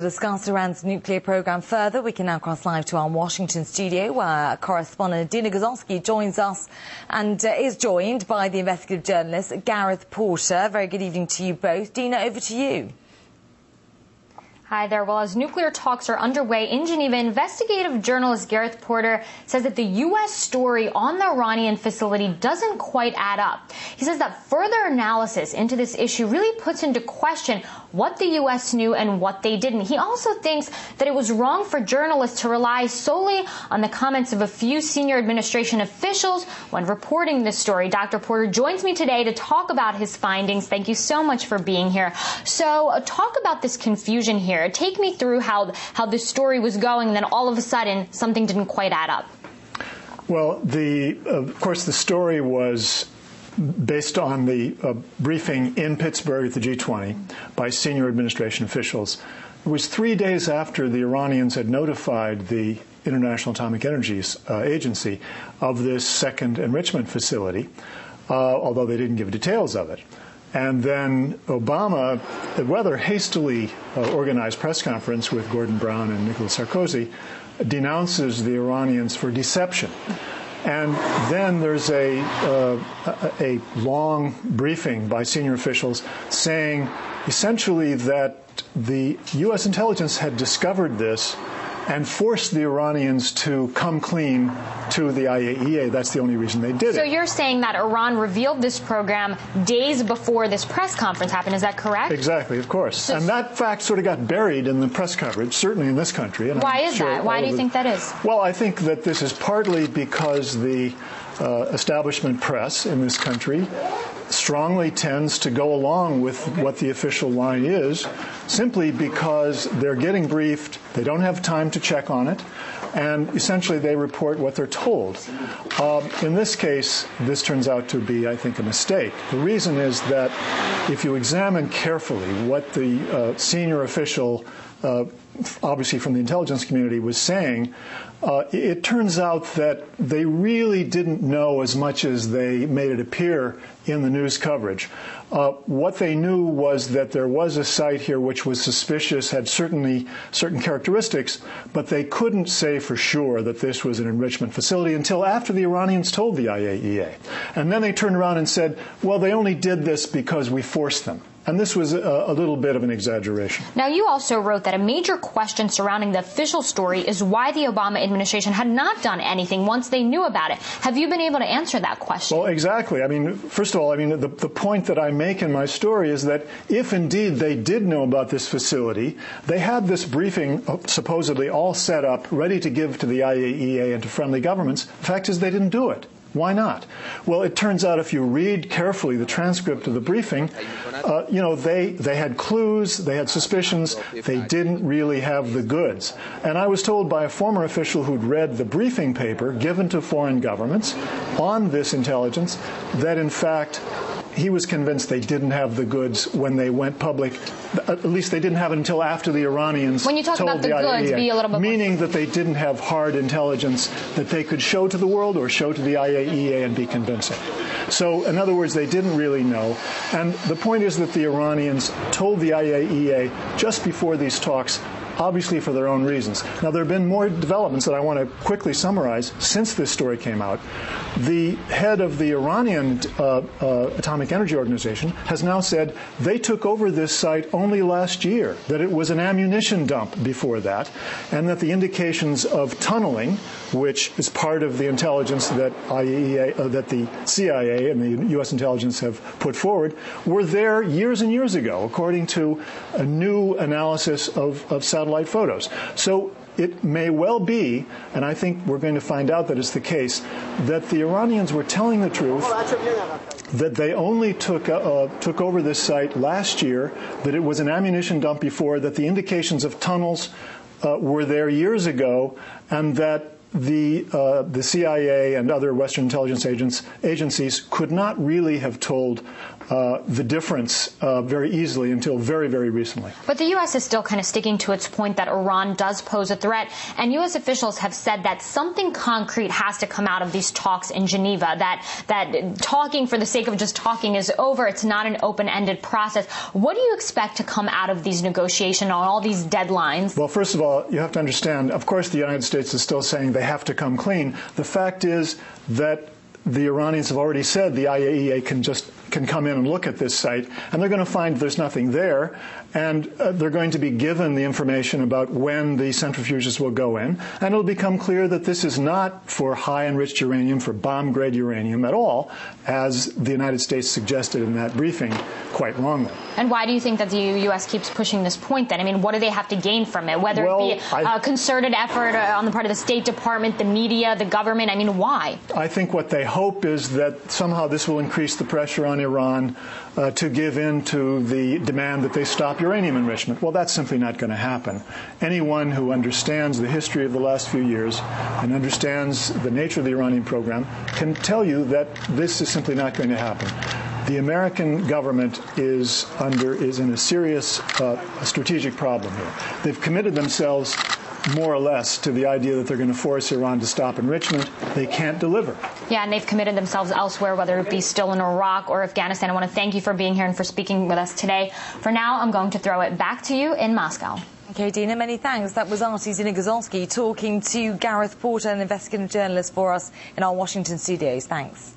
To discuss Iran's nuclear program further, we can now cross live to our Washington studio, where correspondent Dina Gozowski joins us and is joined by the investigative journalist Gareth Porter. Very good evening to you both. Dina, over to you. Hi there. Well, as nuclear talks are underway in Geneva, investigative journalist Gareth Porter says that the U.S. story on the Iranian facility doesn't quite add up. He says that further analysis into this issue really puts into question what the U.S. knew and what they didn't. He also thinks that it was wrong for journalists to rely solely on the comments of a few senior administration officials when reporting this story. Dr. Porter joins me today to talk about his findings. Thank you so much for being here. So talk about this confusion here. Take me through how this story was going, and then all of a sudden something didn't quite add up. Well, of course, the story was based on the briefing in Pittsburgh at the G20 by senior administration officials. It was 3 days after the Iranians had notified the International Atomic Energy Agency of this second enrichment facility, although they didn't give details of it. And then Obama, at a rather hastily organized press conference with Gordon Brown and Nicolas Sarkozy, denounces the Iranians for deception. And then there's a long briefing by senior officials saying essentially that the U.S. intelligence had discovered this and forced the Iranians to come clean to the IAEA. That's the only reason they did it. So you're saying that Iran revealed this program days before this press conference happened. Is that correct? Exactly, of course. And that fact sort of got buried in the press coverage, certainly in this country. And why is that? Why do you think that is? Well, I think that this is partly because the establishment press in this country strongly tends to go along with what the official line is, simply because they're getting briefed, they don't have time to check on it, and essentially they report what they're told. In this case, this turns out to be, I think, a mistake. The reason is that if you examine carefully what the senior official, obviously from the intelligence community, was saying, it turns out that they really didn't know as much as they made it appear in the news coverage. What they knew was that there was a site here which was suspicious, had certain characteristics, but they couldn't say for sure that this was an enrichment facility until after the Iranians told the IAEA. And then they turned around and said, well, they only did this because we forced them. And this was a little bit of an exaggeration. Now, you also wrote that a major question surrounding the official story is why the Obama administration had not done anything once they knew about it. Have you been able to answer that question? Well, exactly. I mean, first of all, the point that I make in my story is that if indeed they did know about this facility, they had this briefing supposedly all set up, ready to give to the IAEA and to friendly governments. The fact is they didn't do it. Why not? Well, it turns out if you read carefully the transcript of the briefing, they had clues, they had suspicions, they didn't really have the goods. And I was told by a former official who'd read the briefing paper given to foreign governments on this intelligence that, in fact, he was convinced they didn't have the goods when they went public. At least they didn't have it until after the Iranians When you talk told about the IAEA, goods, be a little bit meaning that they didn't have hard intelligence that they could show to the world or show to the IAEA and be convincing. So, in other words, they didn't really know. And the point is that the Iranians told the IAEA just before these talks, obviously for their own reasons. Now, there have been more developments that I want to quickly summarize since this story came out. The head of the Iranian Atomic Energy Organization has now said they took over this site only last year, that it was an ammunition dump before that, and that the indications of tunneling, which is part of the intelligence that that the CIA and the U.S. intelligence have put forward, were there years and years ago, according to a new analysis of satellite photos. So it may well be, and I think we're going to find out that it's the case, that the Iranians were telling the truth, that they only took over this site last year, that it was an ammunition dump before, that the indications of tunnels were there years ago, and that the CIA and other Western intelligence agencies could not really have told the difference very easily until very, very recently. But the U.S. is still kind of sticking to its point that Iran does pose a threat, and U.S. officials have said that something concrete has to come out of these talks in Geneva, that talking for the sake of just talking is over. It's not an open-ended process. What do you expect to come out of these negotiations on all these deadlines? Well, first of all, you have to understand, of course, the United States is still saying they have to come clean. The fact is that the Iranians have already said the IAEA can come in and look at this site, and they're going to find there's nothing there, and they're going to be given the information about when the centrifuges will go in, and it'll become clear that this is not for high enriched uranium, for bomb-grade uranium at all, as the United States suggested in that briefing quite wrongly. And why do you think that the U.S. keeps pushing this point then? I mean, what do they have to gain from it? Whether it be a concerted effort on the part of the State Department, the media, the government, I mean, why? I think what they hope is that somehow this will increase the pressure on Iran to give in to the demand that they stop uranium enrichment. Well, that's simply not going to happen. Anyone who understands the history of the last few years and understands the nature of the Iranian program can tell you that this is simply not going to happen. The American government is in a serious strategic problem here. They've committed themselves more or less to the idea that they're going to force Iran to stop enrichment. They can't deliver. Yeah, and they've committed themselves elsewhere, whether it be still in Iraq or Afghanistan. I want to thank you for being here and for speaking with us today. For now, I'm going to throw it back to you in Moscow. Okay, Dina, many thanks. That was Artie Zinagazowski talking to Gareth Porter, an investigative journalist, for us in our Washington studios. Thanks.